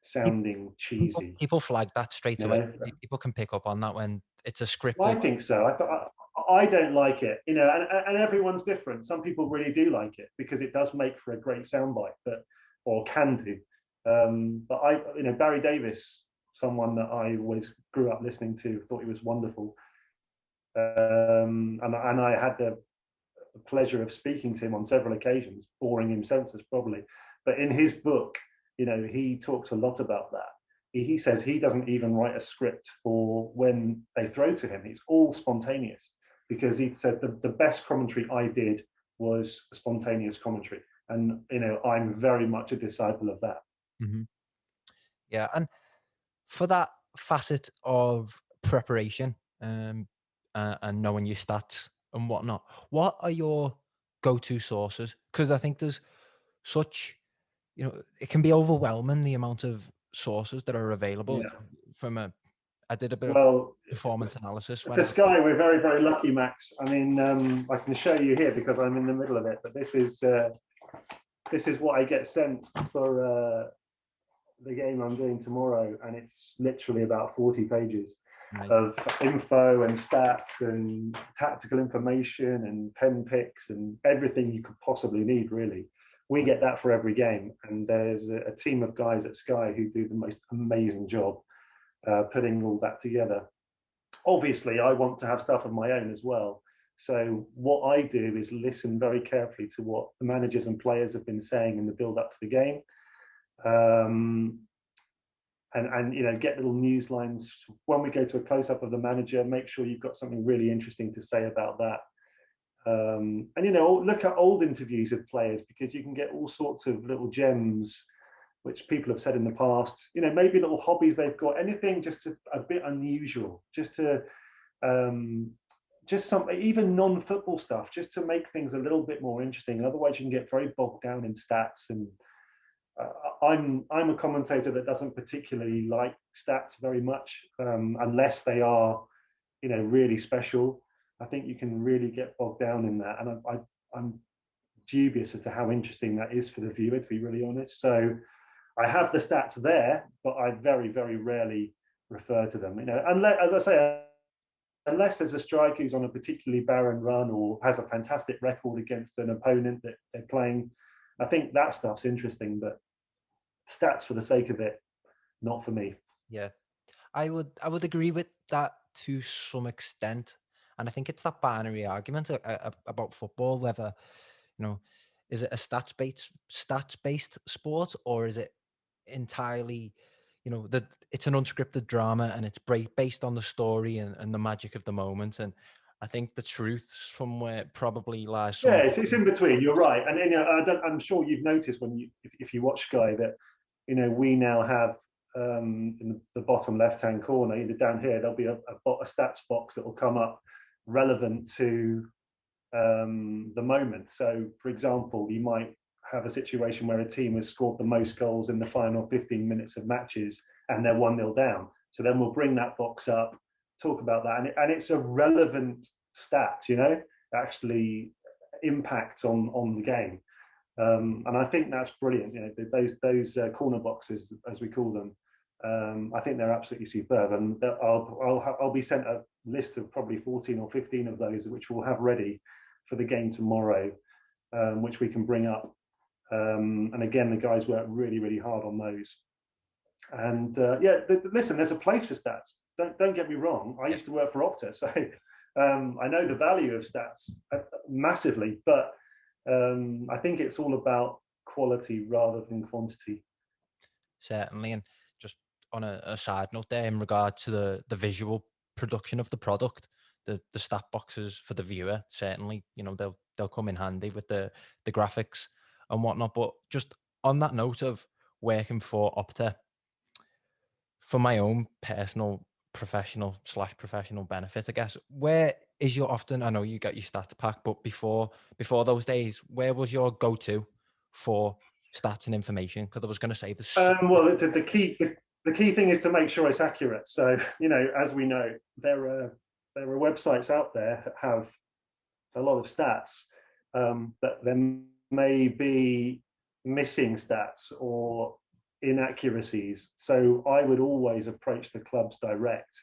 sounding cheesy. People flag that straight away. People can pick up on that when it's a scripted. Well, I think so. I don't like it, and everyone's different. Some people really do like it because it does make for a great soundbite, or can do. But Barry Davis, someone that I always grew up listening to, thought he was wonderful, and I had the pleasure of speaking to him on several occasions, boring him senseless probably. But in his book, he talks a lot about that. He says he doesn't even write a script for when they throw to him. It's all spontaneous, because he said the best commentary I did was a spontaneous commentary. And, I'm very much a disciple of that. Mm-hmm. Yeah. And for that facet of preparation and knowing your stats and whatnot, what are your go-to sources? Because I think there's such, it can be overwhelming, the amount of sources that are available. Yeah. I did a bit of performance analysis. For Sky, we're very, very lucky, Max. I mean, I can show you here because I'm in the middle of it, but this is what I get sent for the game I'm doing tomorrow, and it's literally about 40 pages of info and stats and tactical information and pen picks and everything you could possibly need, really. We get that for every game, and there's a team of guys at Sky who do the most amazing job putting all that together. Obviously, I want to have stuff of my own as well. So what I do is listen very carefully to what the managers and players have been saying in the build up to the game. And get little news lines when we go to a close up of the manager. Make sure you've got something really interesting to say about that. And look at old interviews with players, because you can get all sorts of little gems which people have said in the past. Maybe little hobbies they've got, anything just a bit unusual, just something, even non-football stuff, just to make things a little bit more interesting. Otherwise, you can get very bogged down in stats. And I'm a commentator that doesn't particularly like stats very much, unless they are, really special. I think you can really get bogged down in that, and I'm dubious as to how interesting that is for the viewer, to be really honest. So I have the stats there, but I very, very rarely refer to them. Unless, as I say, unless there's a striker who's on a particularly barren run or has a fantastic record against an opponent that they're playing, I think that stuff's interesting. But stats for the sake of it, not for me. Yeah, I would agree with that to some extent. And I think it's that binary argument about football, whether, you know, is it a stats based sport, or is it entirely, that it's an unscripted drama and it's based on the story and the magic of the moment. And I think the truth somewhere probably lies Yeah, somewhere. it's in between. You're right, and I'm sure you've noticed when if you watch Sky that we now have in the bottom left-hand corner, either down here, there'll be a stats box that will come up relevant to the moment. So, for example, you might have a situation where a team has scored the most goals in the final 15 minutes of matches and they're 1-0 down. So then we'll bring that box up, talk about that, and it's a relevant stat, actually impacts on the game. And I think that's brilliant. Those corner boxes, as we call them, I think they're absolutely superb. And I'll be sent a list of probably 14 or 15 of those, which we'll have ready for the game tomorrow, which we can bring up. And again, the guys work really, really hard on those. And listen, there's a place for stats. Don't get me wrong. I used to work for Opta, so I know the value of stats massively, but I think it's all about quality rather than quantity. Certainly. And just on a side note there, in regard to the visual production of the product, the stat boxes for the viewer, certainly, they'll come in handy with the graphics and whatnot. But just on that note of working for Opta, for my own personal professional benefit, I guess, where is your often, I know you got your stats pack, but before those days, where was your go-to for stats and information? Because I was going to say this. Well, the key thing is to make sure it's accurate. So, as we know, there are websites out there that have a lot of stats, but there may be missing stats or inaccuracies. So I would always approach the clubs direct,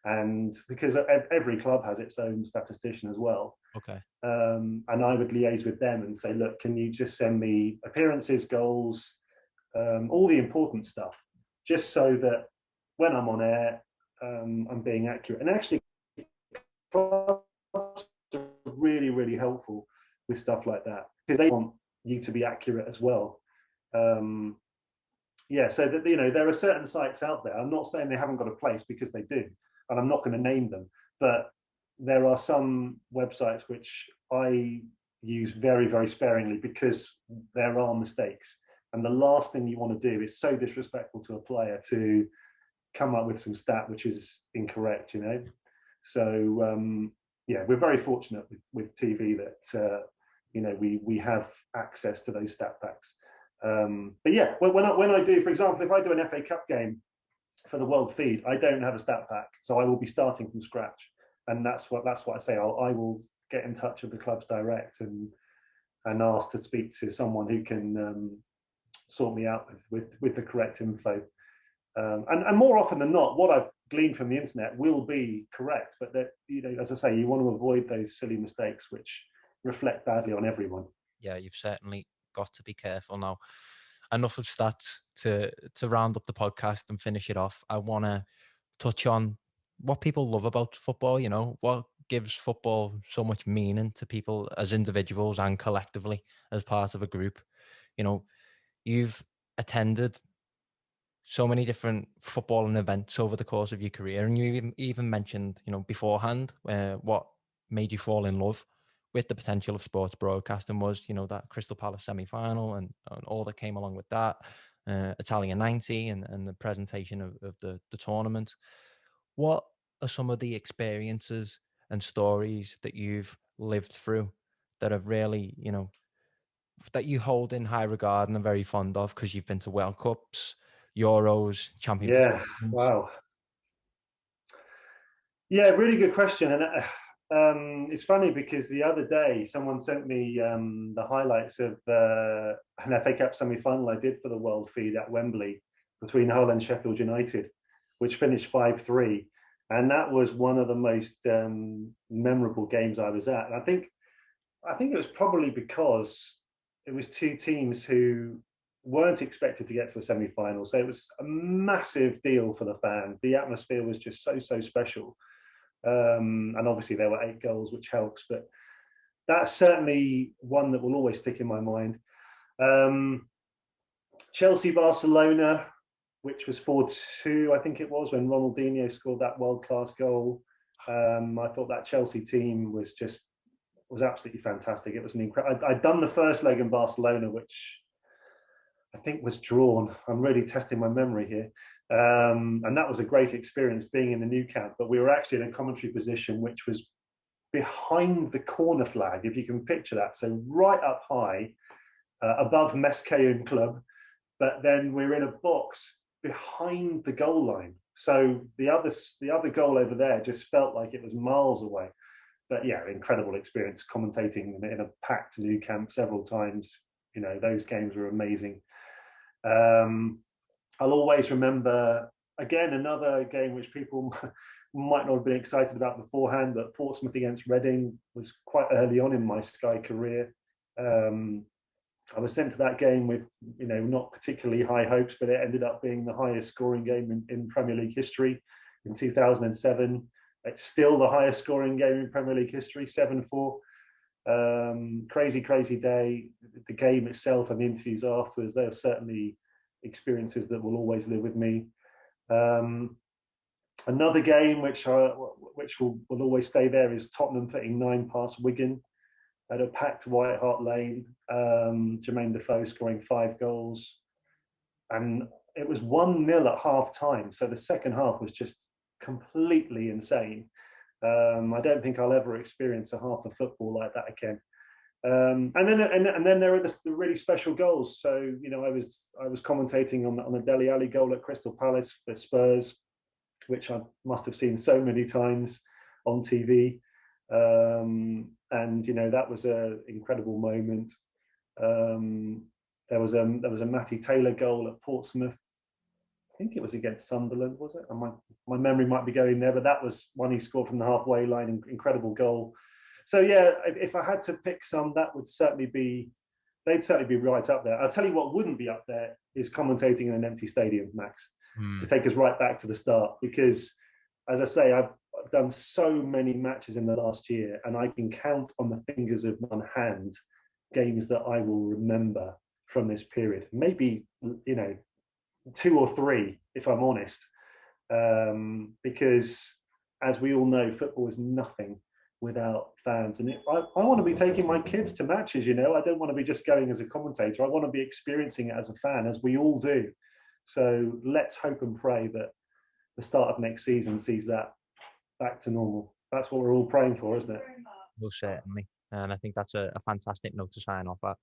and because every club has its own statistician as well. Okay. And I would liaise with them and say, look, can you just send me appearances, goals, all the important stuff, just so that when I'm on air, I'm being accurate. And actually, clubs are really, really helpful with stuff like that because they want you to be accurate as well. So that there are certain sites out there. I'm not saying they haven't got a place, because they do, and I'm not going to name them, but there are some websites which I use very, very sparingly because there are mistakes. And the last thing you want to do is so disrespectful to a player to come up with some stat which is incorrect, So, we're very fortunate with TV that, we have access to those stat packs. But yeah, when I do, for example, if I do an FA Cup game for the World Feed, I don't have a stat pack. So I will be starting from scratch. And that's what I say. I will get in touch with the clubs direct and ask to speak to someone who can sort me out with the correct info. And more often than not, what I've gleaned from the internet will be correct. But that, as I say, you want to avoid those silly mistakes which reflect badly on everyone. Yeah, you've certainly got to be careful now. Enough of stats to round up the podcast and finish it off. I want to touch on what people love about football, what gives football so much meaning to people as individuals and collectively as part of a group. You've attended so many different footballing events over the course of your career, and you even mentioned, beforehand, what made you fall in love with the potential of sports broadcasting was, that Crystal Palace semi-final and all that came along with that, Italian 90 and the presentation of the tournament. What are some of the experiences and stories that you've lived through that have really, that you hold in high regard and are very fond of because you've been to World Cups, Euros, Champions League? Yeah, wow. Yeah, really good question. And it's funny because the other day someone sent me the highlights of an FA Cup semi-final I did for the World Feed at Wembley between Hull and Sheffield United, which finished 5-3. And that was one of the most memorable games I was at. And I think it was probably because it was two teams who weren't expected to get to a semi-final. So it was a massive deal for the fans. The atmosphere was just so special. And obviously there were 8 goals, which helps, but that's certainly one that will always stick in my mind. Chelsea Barcelona, which was 4-2, I think it was, when Ronaldinho scored that world-class goal. I thought that Chelsea team was absolutely fantastic. It was an incredible. I'd done the first leg in Barcelona, which I think was drawn. I'm really testing my memory here. And that was a great experience being in the new camp, but we were actually in a commentary position which was behind the corner flag, if you can picture that. So right up high, above Mescayon Club, but then we're in a box behind the goal line. So the other goal over there just felt like it was miles away. But yeah, incredible experience commentating in a packed new camp several times. You know, those games were amazing. I'll always remember, again, another game which people might not have been excited about beforehand, but Portsmouth against Reading was quite early on in my Sky career. I was sent to that game with, you know, not particularly high hopes, but it ended up being the highest scoring game in Premier League history in 2007. It's still the highest scoring game in Premier League history, 7-4. Crazy day. The game itself and the interviews afterwards, they are certainly experiences that will always live with me. Another game which will always stay there is Tottenham putting 9 past Wigan at a packed White Hart Lane. Jermaine Defoe scoring 5 goals, and it was 1-0 at half time. So the second half was just completely insane. I don't think I'll ever experience a half of football like that again. And then there are the really special goals. So, you know, I was commentating on the Dele Alli goal at Crystal Palace for Spurs, which I must have seen so many times on TV. And you know, that was an incredible moment. There was a Matty Taylor goal at Portsmouth. I think it was against Sunderland, was it? My memory might be going there, but that was one he scored from the halfway line. Incredible goal. So yeah, if I had to pick some, they'd certainly be right up there. I'll tell you what wouldn't be up there is commentating in an empty stadium, Max, to take us right back to the start. Because, as I say, I've done so many matches in the last year, and I can count on the fingers of one hand games that I will remember from this period. Maybe, you know, 2 or 3, if I'm honest, because as we all know, football is nothing without fans. And I want to be taking my kids to matches, you know. I don't want to be just going as a commentator. I want to be experiencing it as a fan, as we all do. So let's hope and pray that the start of next season sees that back to normal. That's what we're all praying for, isn't it? Well, certainly. And I think that's a fantastic note to sign off at.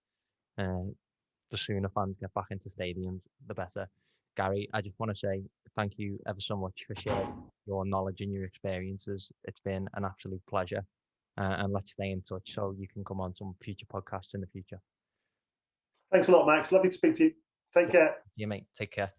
The sooner fans get back into stadiums, the better. Gary, I just want to say thank you ever so much for sharing your knowledge and your experiences. It's been an absolute pleasure. And let's stay in touch so you can come on some future podcasts in the future. Thanks a lot, Max. Lovely to speak to you. Take care. Yeah, mate. Take care.